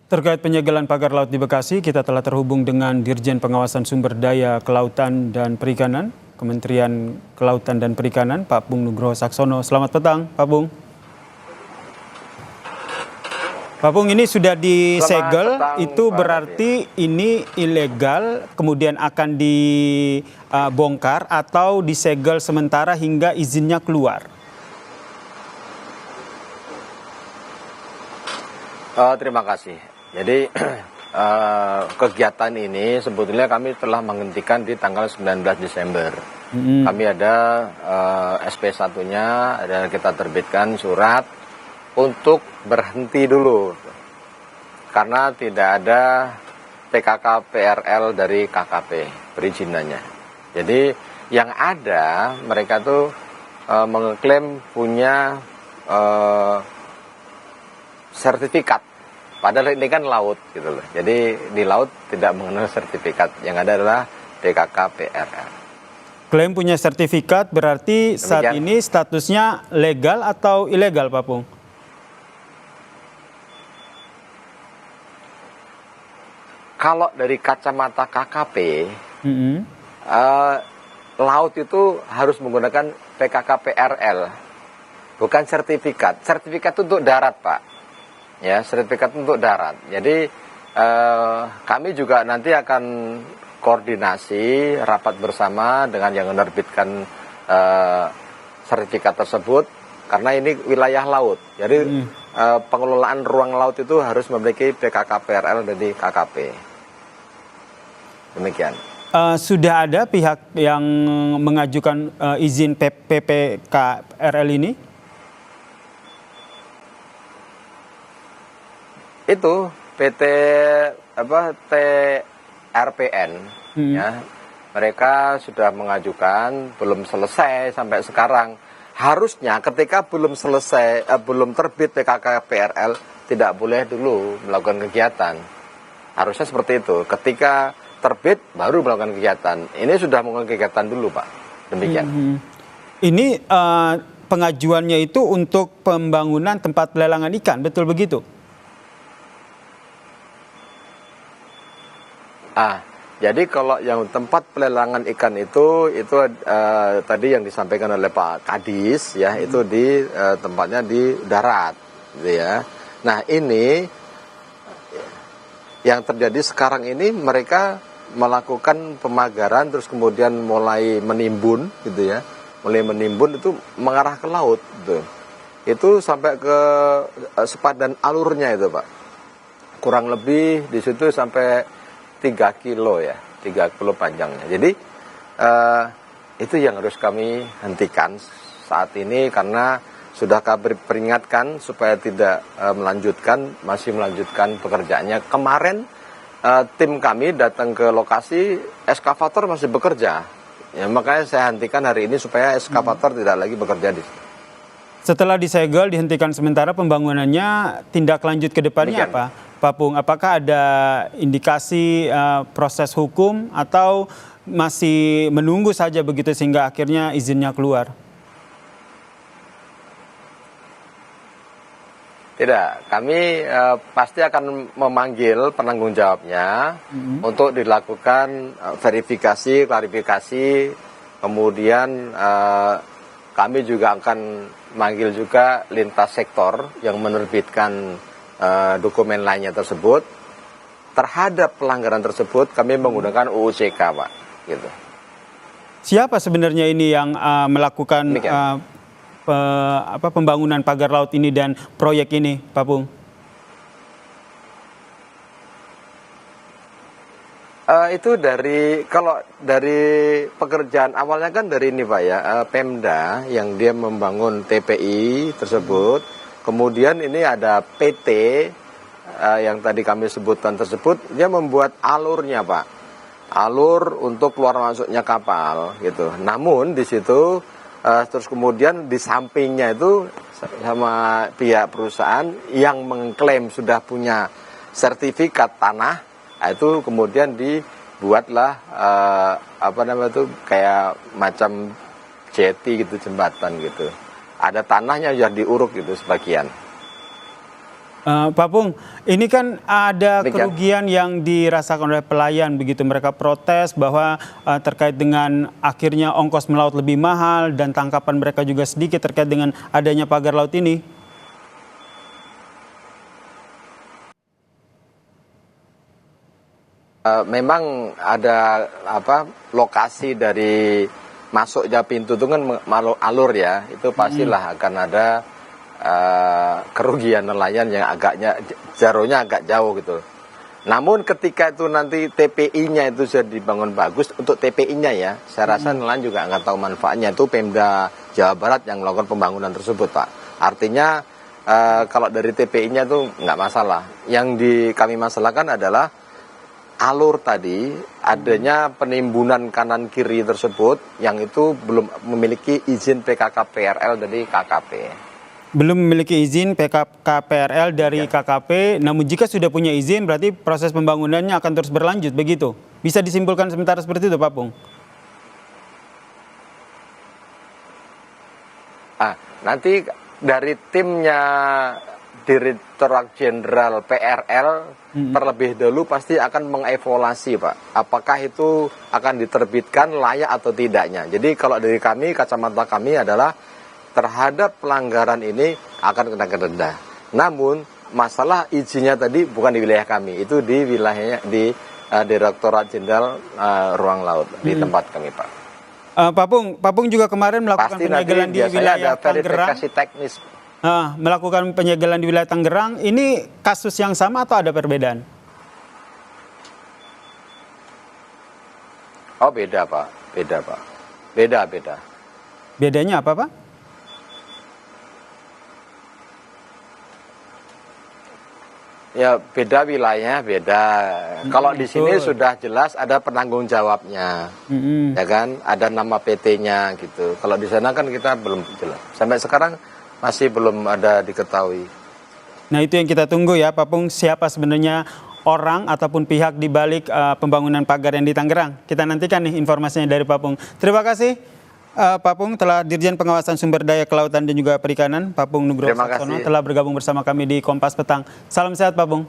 Terkait penyegelan pagar laut di Bekasi, kita telah terhubung dengan Dirjen Pengawasan Sumber Daya Kelautan dan Perikanan, Kementerian Kelautan dan Perikanan, Pak Pung Nugroho Saksono. Selamat petang, Pak Pung. Pak Pung, ini sudah disegel, itu berarti ini ilegal, kemudian akan dibongkar atau disegel sementara hingga izinnya keluar? Terima kasih. Jadi kegiatan ini sebetulnya kami telah menghentikan di tanggal 19 Desember. Kami ada SP1-nya dan kita terbitkan surat untuk berhenti dulu. Karena tidak ada PKK PRL dari KKP perizinannya. Jadi yang ada mereka tuh mengklaim punya sertifikat. Padahal ini kan laut gitu loh. Jadi di laut tidak mengenal sertifikat. Yang ada adalah PKK PRL. Klaim punya sertifikat berarti demikian. Saat ini statusnya legal atau ilegal, Pak Pung? Kalau dari kacamata KKP, laut itu harus menggunakan PKK PRL, bukan sertifikat. Sertifikat itu untuk darat, Pak. Ya, sertifikat untuk darat. Jadi kami juga nanti akan koordinasi rapat bersama dengan yang menerbitkan sertifikat tersebut karena ini wilayah laut. Jadi pengelolaan ruang laut itu harus memiliki PKK PRL dari KKP. Demikian. Sudah ada pihak yang mengajukan izin PPKRL ini? Itu PT TRPN ya, mereka sudah mengajukan, belum selesai sampai sekarang. Harusnya ketika belum selesai, belum terbit PKK PRL, tidak boleh dulu melakukan kegiatan. Harusnya seperti itu. Ketika terbit baru melakukan kegiatan. Ini sudah melakukan kegiatan dulu, Pak. Demikian. Ini pengajuannya itu untuk pembangunan tempat pelelangan ikan, betul begitu? Jadi kalau yang tempat pelelangan ikan itu tadi yang disampaikan oleh Pak Kadis ya, itu di tempatnya di darat, gitu ya. Nah ini yang terjadi sekarang ini mereka melakukan pemagaran terus kemudian mulai menimbun, gitu ya, mulai menimbun itu mengarah ke laut, gitu. Itu sampai ke sepadan alurnya itu, Pak. Kurang lebih di situ sampai 3 kilo ya, 3 kilo panjangnya. Jadi itu yang harus kami hentikan saat ini karena sudah kami peringatkan supaya tidak masih melanjutkan pekerjaannya. Kemarin tim kami datang ke lokasi, eskavator masih bekerja. Ya, makanya saya hentikan hari ini supaya eskavator tidak lagi bekerja di sini. Setelah disegel, dihentikan sementara pembangunannya, tindak lanjut ke depannya apa? Pak Pung, apakah ada indikasi proses hukum atau masih menunggu saja begitu sehingga akhirnya izinnya keluar? Tidak, kami pasti akan memanggil penanggung jawabnya untuk dilakukan verifikasi, klarifikasi, kemudian kami juga akan manggil juga lintas sektor yang menerbitkan dokumen lainnya tersebut. Terhadap pelanggaran tersebut kami menggunakan UUCK, Pak, gitu. Siapa sebenarnya ini yang melakukan pembangunan pagar laut ini dan proyek ini, Pak Pung? Itu kalau dari pekerjaan awalnya kan dari ini, Pak, ya, Pemda yang dia membangun TPI tersebut. Kemudian ini ada PT yang tadi kami sebutkan tersebut, dia membuat alurnya, Pak. Alur untuk keluar masuknya kapal gitu. Namun di situ terus kemudian di sampingnya itu sama pihak perusahaan yang mengklaim sudah punya sertifikat tanah, itu kemudian dibuatlah kayak macam jeti gitu, jembatan gitu. Ada tanahnya yang diuruk gitu sebagian. Pak Pung, ini kan ada Demikian. kerugian yang dirasakan oleh pelayan begitu. Mereka protes bahwa terkait dengan akhirnya ongkos melaut lebih mahal dan tangkapan mereka juga sedikit terkait dengan adanya pagar laut ini. Memang ada lokasi dari masuknya pintu itu kan alur ya, itu pastilah akan ada kerugian nelayan yang agaknya jaraknya agak jauh gitu. Namun ketika itu nanti TPI-nya itu sudah dibangun bagus, untuk TPI-nya ya, saya rasa nelayan juga nggak tahu manfaatnya. Itu Pemda Jawa Barat yang melakukan pembangunan tersebut, Pak. Artinya kalau dari TPI-nya itu nggak masalah. Yang kami masalahkan adalah alur tadi, adanya penimbunan kanan kiri tersebut yang itu belum memiliki izin PKK-PRL dari KKP. Belum memiliki izin PKK-PRL dari KKP, namun jika sudah punya izin berarti proses pembangunannya akan terus berlanjut, begitu? Bisa disimpulkan sementara seperti itu, Pak Pung? Nanti dari timnya Direktorat Jenderal PRL terlebih dahulu pasti akan mengevaluasi, Pak. Apakah itu akan diterbitkan layak atau tidaknya. Jadi kalau dari kami, kacamata kami adalah terhadap pelanggaran ini akan kena denda. Namun masalah izinnya tadi bukan di wilayah kami, itu di wilayahnya di Direktorat Jenderal Ruang Laut di tempat kami, Pak. Pak Pung juga kemarin melakukan Pasti penyegelan di wilayah Tangerang. Verifikasi teknis. Melakukan penyegelan di wilayah Tangerang, ini kasus yang sama atau ada perbedaan? Oh beda, Pak. Beda, Pak. Beda. Bedanya apa, Pak? Ya beda wilayahnya, beda. Kalau di sini sudah jelas ada penanggung jawabnya, ya kan? Ada nama PT-nya gitu. Kalau di sana kan kita belum jelas. Sampai sekarang masih belum ada diketahui. Nah itu yang kita tunggu ya, Pak Pung, siapa sebenarnya orang ataupun pihak di balik pembangunan pagar yang di Tangerang. Kita nantikan nih informasinya dari Pak Pung. Terima kasih Pak Pung, telah Dirjen Pengawasan Sumber Daya Kelautan dan juga Perikanan, Pak Pung Nugroho Saksono, telah bergabung bersama kami di Kompas Petang. Salam sehat Pak Pung.